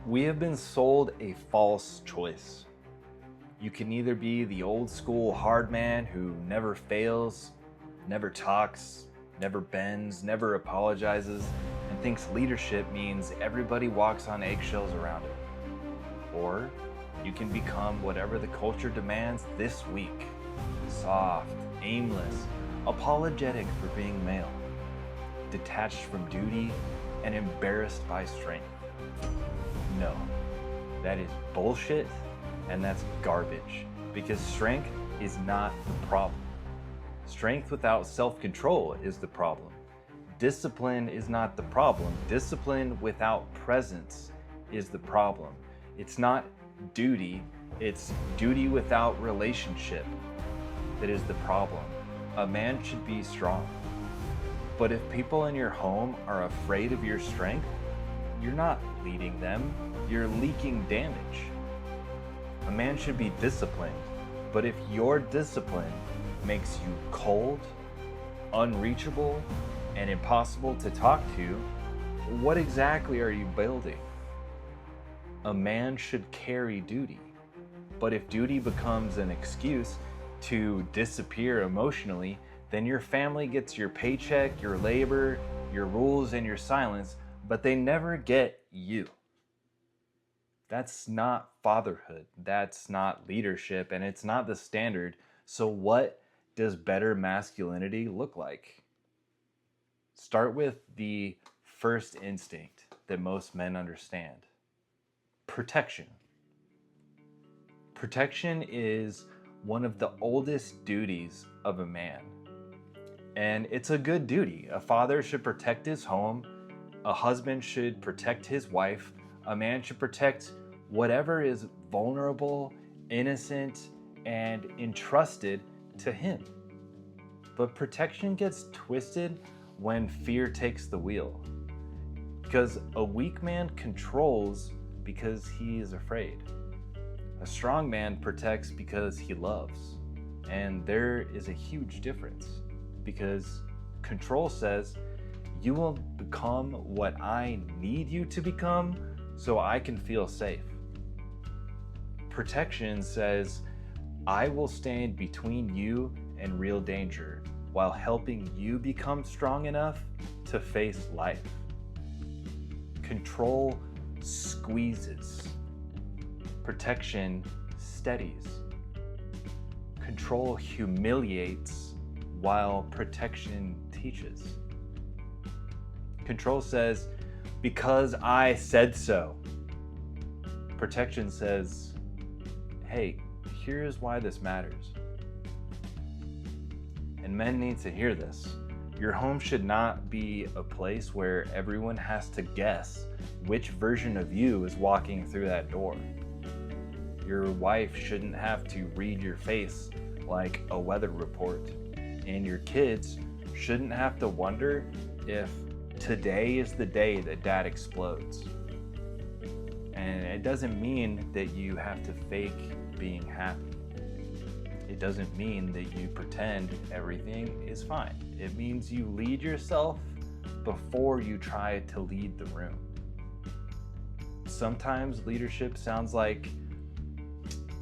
We have been sold a false choice. You can either be the old school hard man who never fails, never talks, never bends, never apologizes, and thinks leadership means everybody walks on eggshells around it. Or you can become whatever the culture demands this week. Soft, aimless, apologetic for being male, detached from duty, and embarrassed by strength. No, that is bullshit, and that's garbage, because strength is not the problem. Strength without self-control is the problem. Discipline is not the problem. Discipline without presence is the problem. It's not duty, it's duty without relationship that is the problem. A man should be strong. But if people in your home are afraid of your strength, you're not leading them, you're leaking damage. A man should be disciplined, but if your discipline makes you cold, unreachable, and impossible to talk to, what exactly are you building? A man should carry duty, but if duty becomes an excuse to disappear emotionally, then your family gets your paycheck, your labor, your rules, and your silence, but they never get you. That's not fatherhood. That's not leadership, and it's not the standard. So what does better masculinity look like? Start with the first instinct that most men understand. Protection. Protection is one of the oldest duties of a man. And it's a good duty. A father should protect his home. A husband should protect his wife. A man should protect whatever is vulnerable, innocent, and entrusted to him. But protection gets twisted when fear takes the wheel. Because a weak man controls because he is afraid. A strong man protects because he loves. And there is a huge difference, because control says, you will become what I need you to become so I can feel safe. Protection says, I will stand between you and real danger while helping you become strong enough to face life. Control squeezes. Protection steadies. Control humiliates while protection teaches. Control says, because I said so. Protection says, hey, here's why this matters. And men need to hear this. Your home should not be a place where everyone has to guess which version of you is walking through that door. Your wife shouldn't have to read your face like a weather report. And your kids shouldn't have to wonder if today is the day that dad explodes. And it doesn't mean that you have to fake being happy. It doesn't mean that you pretend everything is fine. It means you lead yourself before you try to lead the room. Sometimes leadership sounds like,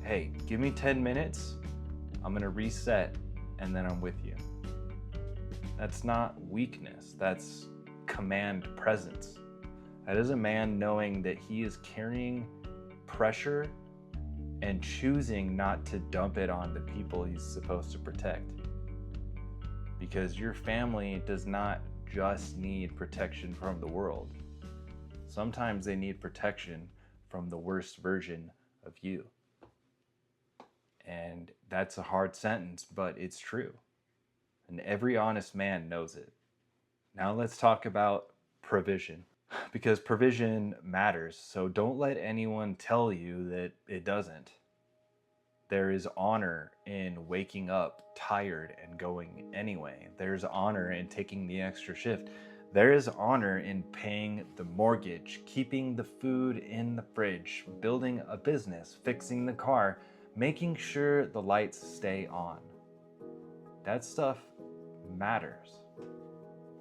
hey, give me 10 minutes, I'm gonna reset, and then I'm with you. That's not weakness, that's command presence. That is a man knowing that he is carrying pressure and choosing not to dump it on the people he's supposed to protect. Because your family does not just need protection from the world. Sometimes they need protection from the worst version of you. And that's a hard sentence, but it's true. And every honest man knows it. Now let's talk about provision, because provision matters. So don't let anyone tell you that it doesn't. There is honor in waking up tired and going anyway. There's honor in taking the extra shift. There is honor in paying the mortgage, keeping the food in the fridge, building a business, fixing the car, making sure the lights stay on. That stuff matters.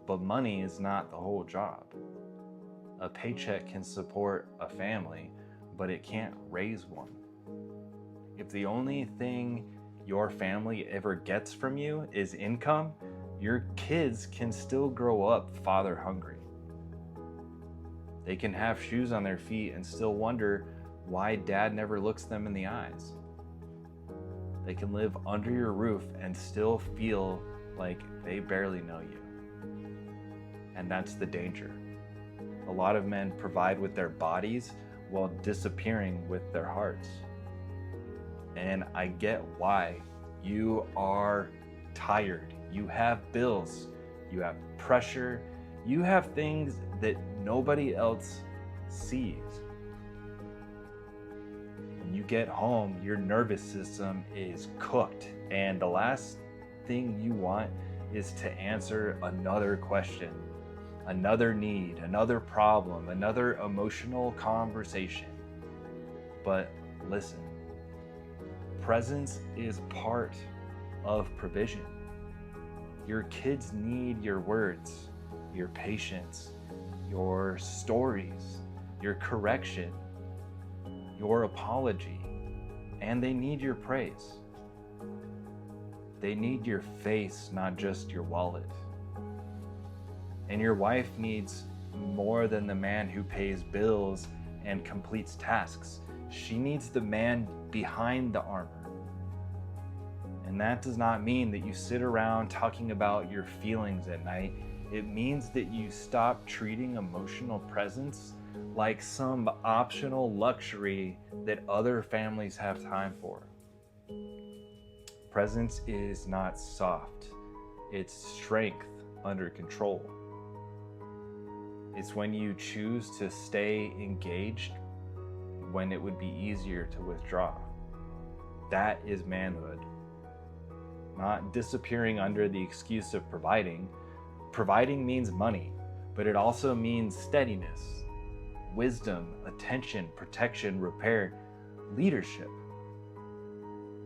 But money is not the whole job. A paycheck can support a family, but it can't raise one. If the only thing your family ever gets from you is income, your kids can still grow up father hungry. They can have shoes on their feet and still wonder why dad never looks them in the eyes. They can live under your roof and still feel like they barely know you. And that's the danger. A lot of men provide with their bodies while disappearing with their hearts. And I get why. You are tired. You have bills. You have pressure. You have things that nobody else sees. When you get home, your nervous system is cooked. And the last thing you want is to answer another question, another need, another problem, another emotional conversation. But listen, presence is part of provision. Your kids need your words, your patience, your stories, your correction, your apology, and they need your praise. They need your face, not just your wallet. And your wife needs more than the man who pays bills and completes tasks. She needs the man behind the armor. And that does not mean that you sit around talking about your feelings at night. It means that you stop treating emotional presence like some optional luxury that other families have time for. Presence is not soft. It's strength under control. It's when you choose to stay engaged when it would be easier to withdraw. That is manhood. Not disappearing under the excuse of providing. Providing means money, but it also means steadiness, wisdom, attention, protection, repair, leadership.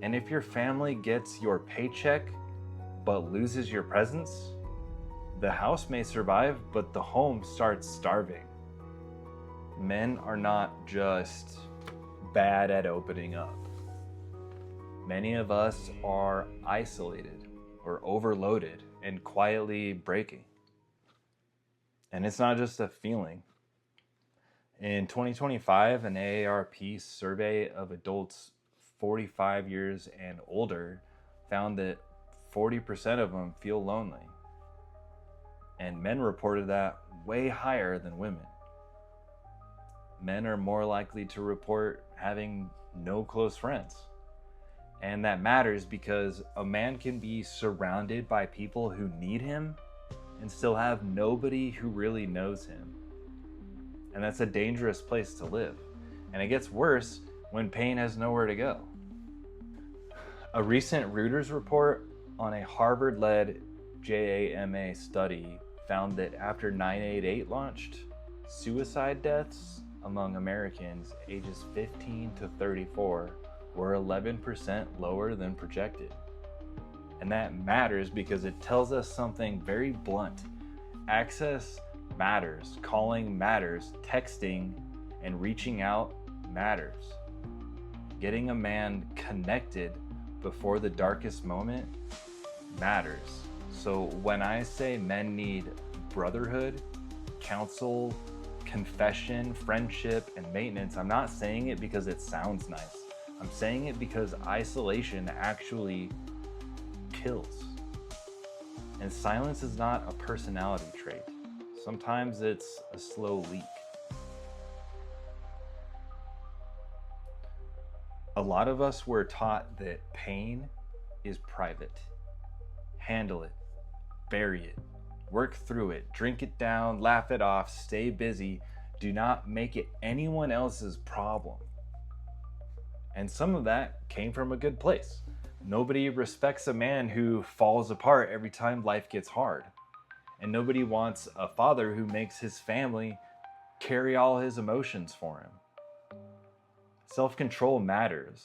And if your family gets your paycheck but loses your presence, the house may survive, but the home starts starving. Men are not just bad at opening up. Many of us are isolated or overloaded and quietly breaking. And it's not just a feeling. In 2025, an AARP survey of adults 45 years and older found that 40% of them feel lonely. And men reported that way higher than women. Men are more likely to report having no close friends. And that matters because a man can be surrounded by people who need him and still have nobody who really knows him. And that's a dangerous place to live. And it gets worse when pain has nowhere to go. A recent Reuters report on a Harvard-led JAMA study found that after 9/88 launched, suicide deaths among Americans ages 15 to 34 were 11% lower than projected. And that matters because it tells us something very blunt. Access matters, calling matters, texting and reaching out matters. Getting a man connected before the darkest moment matters. So when I say men need brotherhood, counsel, confession, friendship, and maintenance, I'm not saying it because it sounds nice. I'm saying it because isolation actually kills. And silence is not a personality trait. Sometimes it's a slow leak. A lot of us were taught that pain is private. Handle it, bury it, work through it, drink it down, laugh it off, stay busy. Do not make it anyone else's problem. And some of that came from a good place. Nobody respects a man who falls apart every time life gets hard. And nobody wants a father who makes his family carry all his emotions for him. Self-control matters,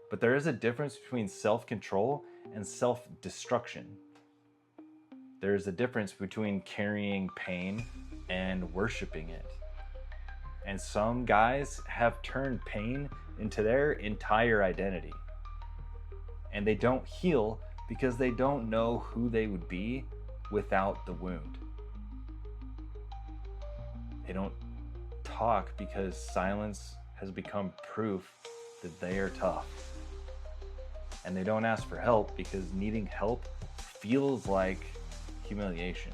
but there is a difference between self-control and self-destruction. There is a difference between carrying pain and worshiping it. And some guys have turned pain into their entire identity. And they don't heal because they don't know who they would be without the wound. They don't talk because silence has become proof that they are tough. And they don't ask for help because needing help feels like humiliation.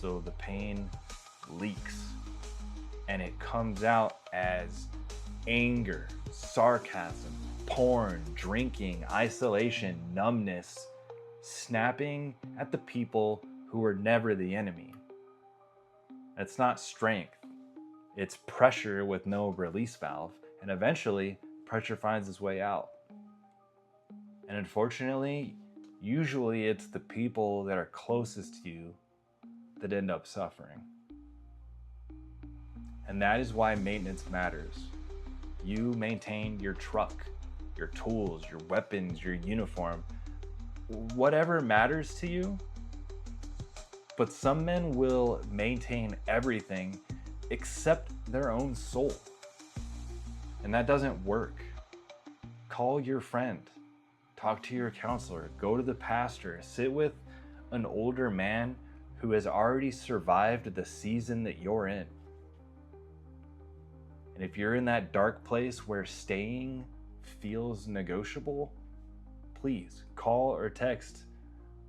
So the pain leaks, and it comes out as anger, sarcasm, porn, drinking, isolation, numbness, snapping at the people who were never the enemy. It's not strength, it's pressure with no release valve, and eventually pressure finds its way out. And unfortunately, usually it's the people that are closest to you that end up suffering. And that is why maintenance matters. You maintain your truck, your tools, your weapons, your uniform, whatever matters to you. But some men will maintain everything except their own soul. And that doesn't work. Call your friend, talk to your counselor, go to the pastor, sit with an older man who has already survived the season that you're in. And if you're in that dark place where staying feels negotiable, please call or text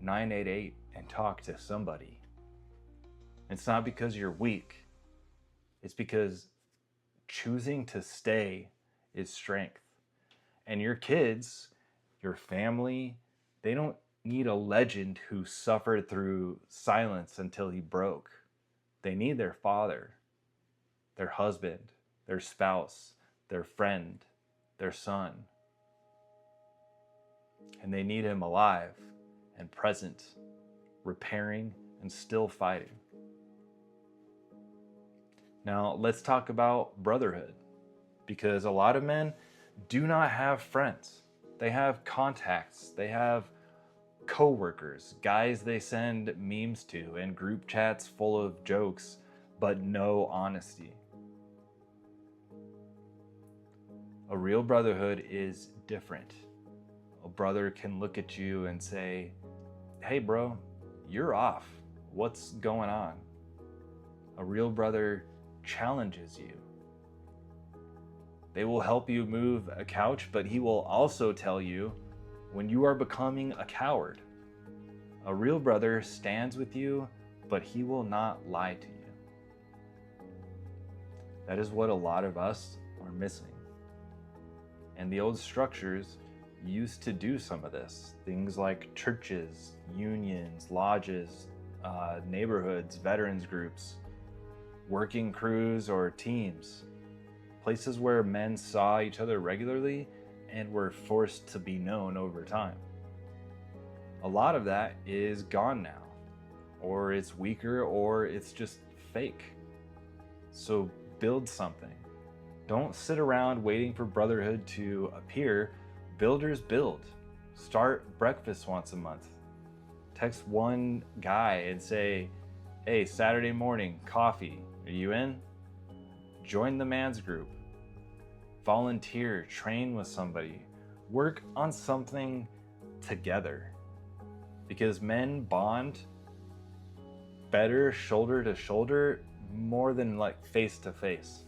988 and talk to somebody. It's not because you're weak. It's because choosing to stay is strength. And your kids, your family, they don't need a legend who suffered through silence until he broke. They need their father, their husband, their spouse, their friend, their son. And they need him alive and present, repairing and still fighting. Now, let's talk about brotherhood, because a lot of men do not have friends. They have contacts, they have co-workers, guys they send memes to, and group chats full of jokes, but no honesty. A real brotherhood is different. A brother can look at you and say, "Hey bro, you're off. What's going on?" A real brother challenges you. They will help you move a couch, but he will also tell you when you are becoming a coward. A real brother stands with you, but he will not lie to you. That is what a lot of us are missing. And the old structures used to do some of this. Things like churches, unions, lodges, neighborhoods, veterans groups, working crews or teams, places where men saw each other regularly and were forced to be known over time. A lot of that is gone now, or it's weaker, or it's just fake. So build something. Don't sit around waiting for brotherhood to appear. Builders build. Start breakfast once a month. Text one guy and say, "Hey, Saturday morning, coffee. Are you in?" Join the man's group. Volunteer, train with somebody. Work on something together. Because men bond better shoulder to shoulder more than like face to face.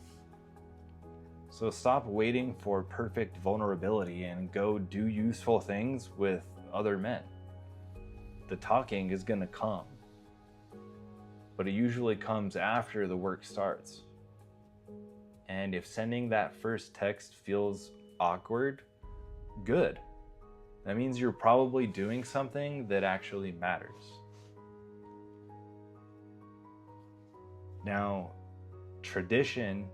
So stop waiting for perfect vulnerability and go do useful things with other men. The talking is gonna come, but it usually comes after the work starts. And if sending that first text feels awkward, good. That means you're probably doing something that actually matters. Now, tradition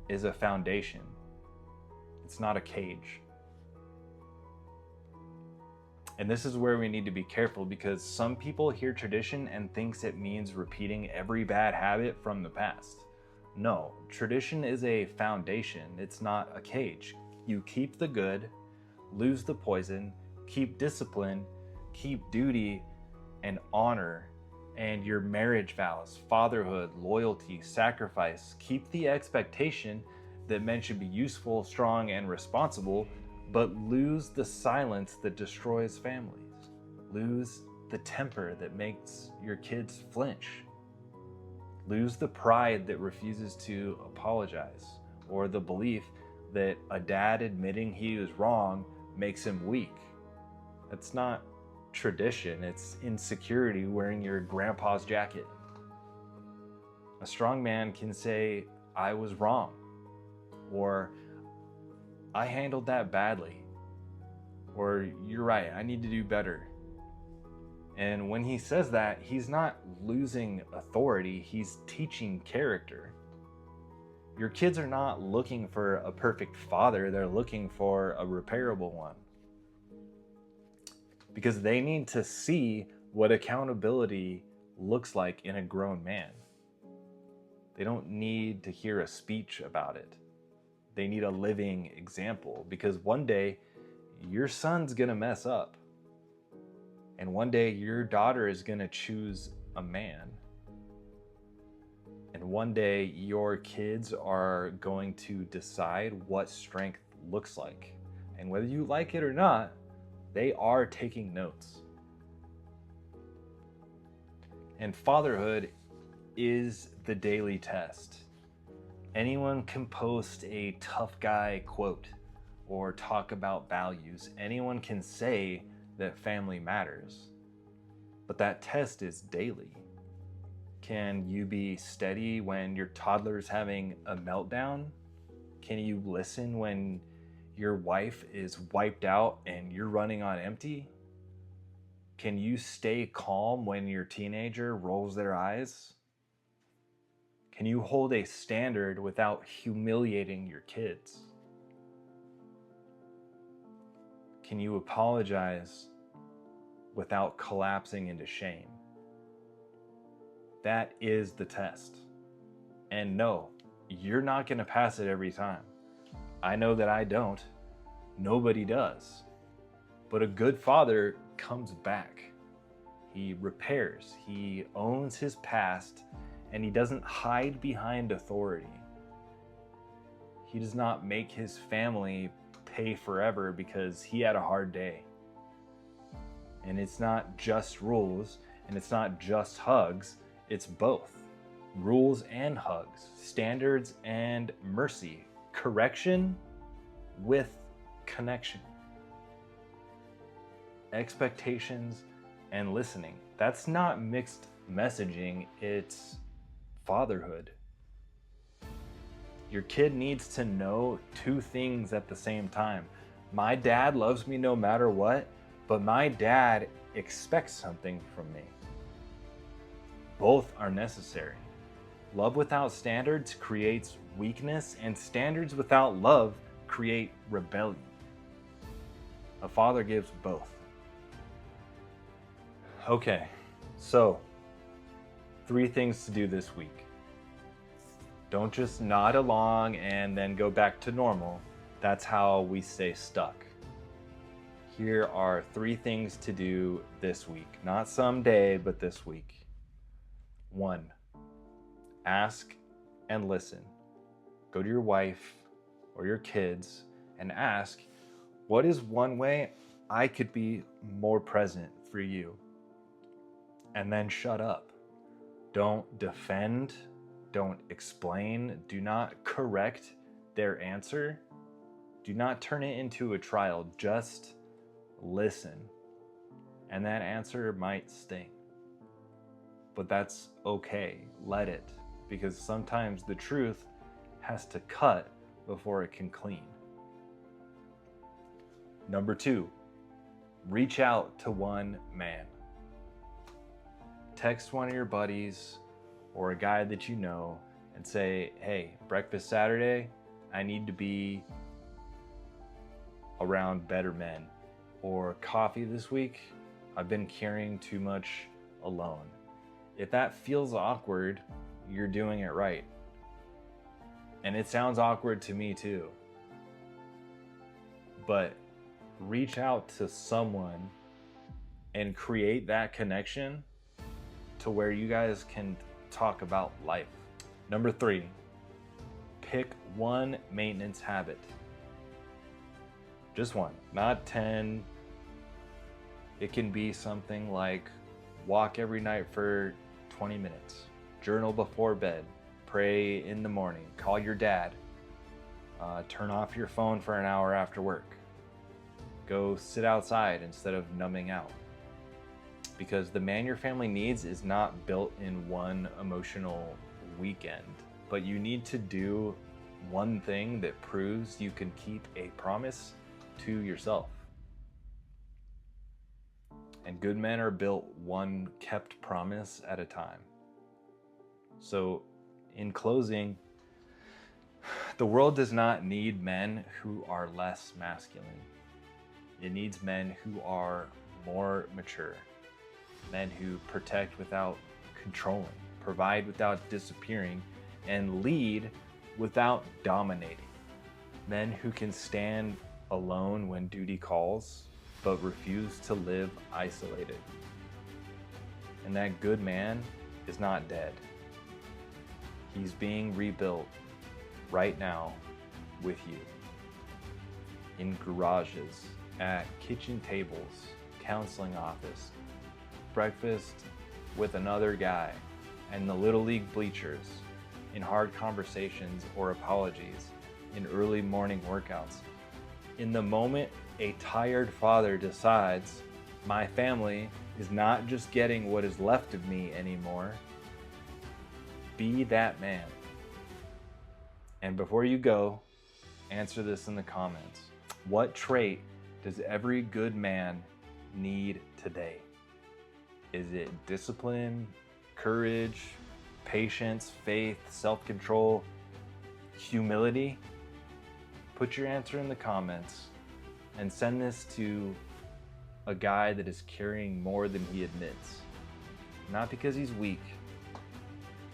is a foundation. It's not a cage. And this is where we need to be careful, because some people hear tradition and thinks it means repeating every bad habit from the past. No, tradition is a foundation. It's not a cage. You keep the good, lose the poison, keep discipline, keep duty and honor, and your marriage vows, fatherhood, loyalty, sacrifice. Keep the expectation that men should be useful, strong, and responsible, but lose the silence that destroys families. Lose the temper that makes your kids flinch. Lose the pride that refuses to apologize, or the belief that a dad admitting he was wrong makes him weak. That's not tradition, it's insecurity wearing your grandpa's jacket. A strong man can say, I was wrong, or I handled that badly, or you're right, I need to do better. And when he says that, he's not losing authority, he's teaching character. Your kids are not looking for a perfect father, they're looking for a repairable one. Because they need to see what accountability looks like in a grown man. They don't need to hear a speech about it. They need a living example, because one day your son's gonna mess up. And one day your daughter is gonna choose a man. And one day your kids are going to decide what strength looks like. And whether you like it or not, they are taking notes. And fatherhood is the daily test. Anyone can post a tough guy quote or talk about values. Anyone can say that family matters. But that test is daily. Can you be steady when your toddler's having a meltdown? Can you listen when your wife is wiped out and you're running on empty? Can you stay calm when your teenager rolls their eyes? Can you hold a standard without humiliating your kids? Can you apologize without collapsing into shame? That is the test. And no, you're not going to pass it every time. I know that I don't. Nobody does. But a good father comes back. He repairs. He owns his past, and he doesn't hide behind authority. He does not make his family pay forever because he had a hard day. And it's not just rules, and it's not just hugs, it's both. Rules and hugs, standards and mercy, correction with connection, expectations and listening. That's not mixed messaging, it's fatherhood. Your kid needs to know two things at the same time. My dad loves me no matter what, but my dad expects something from me. Both are necessary. Love without standards creates weakness, and standards without love create rebellion. A father gives both. Okay, so 3 things to do this week. Don't just nod along and then go back to normal. That's how we stay stuck. Here are 3 things to do this week. Not someday, but this week. 1, ask and listen. Go to your wife or your kids and ask, what is one way I could be more present for you? And then shut up. Don't defend. Don't explain. Do not correct their answer. Do not turn it into a trial. Just listen. And that answer might sting. But that's okay. Let it. Because sometimes the truth has to cut before it can clean. Number 2, reach out to one man. Text one of your buddies or a guy that you know and say, hey, breakfast Saturday, I need to be around better men. Or coffee this week, I've been carrying too much alone. If that feels awkward, you're doing it right. And it sounds awkward to me too. But reach out to someone and create that connection to where you guys can talk about life. Number 3, pick one maintenance habit. Just one, not 10. It can be something like walk every night for 20 minutes, journal before bed, pray in the morning, call your dad, turn off your phone for an hour after work, go sit outside instead of numbing out. Because the man your family needs is not built in one emotional weekend, but you need to do one thing that proves you can keep a promise to yourself. And good men are built one kept promise at a time. So in closing, the world does not need men who are less masculine. It needs men who are more mature, men who protect without controlling, provide without disappearing, and lead without dominating. Men who can stand alone when duty calls, but refuse to live isolated. And that good man is not dead. He's being rebuilt right now with you. In garages, at kitchen tables, counseling office, breakfast with another guy, and the Little League bleachers, in hard conversations or apologies, in early morning workouts. In the moment a tired father decides, my family is not just getting what is left of me anymore, be that man. And before you go, answer this in the comments. What trait does every good man need today? Is it discipline, courage, patience, faith, self-control, humility? Put your answer in the comments and send this to a guy that is carrying more than he admits. Not because he's weak,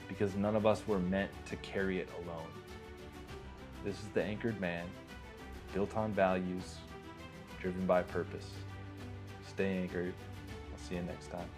because none of us were meant to carry it alone. This is the Anchored Man, built on values, driven by purpose. Stay anchored. I'll see you next time.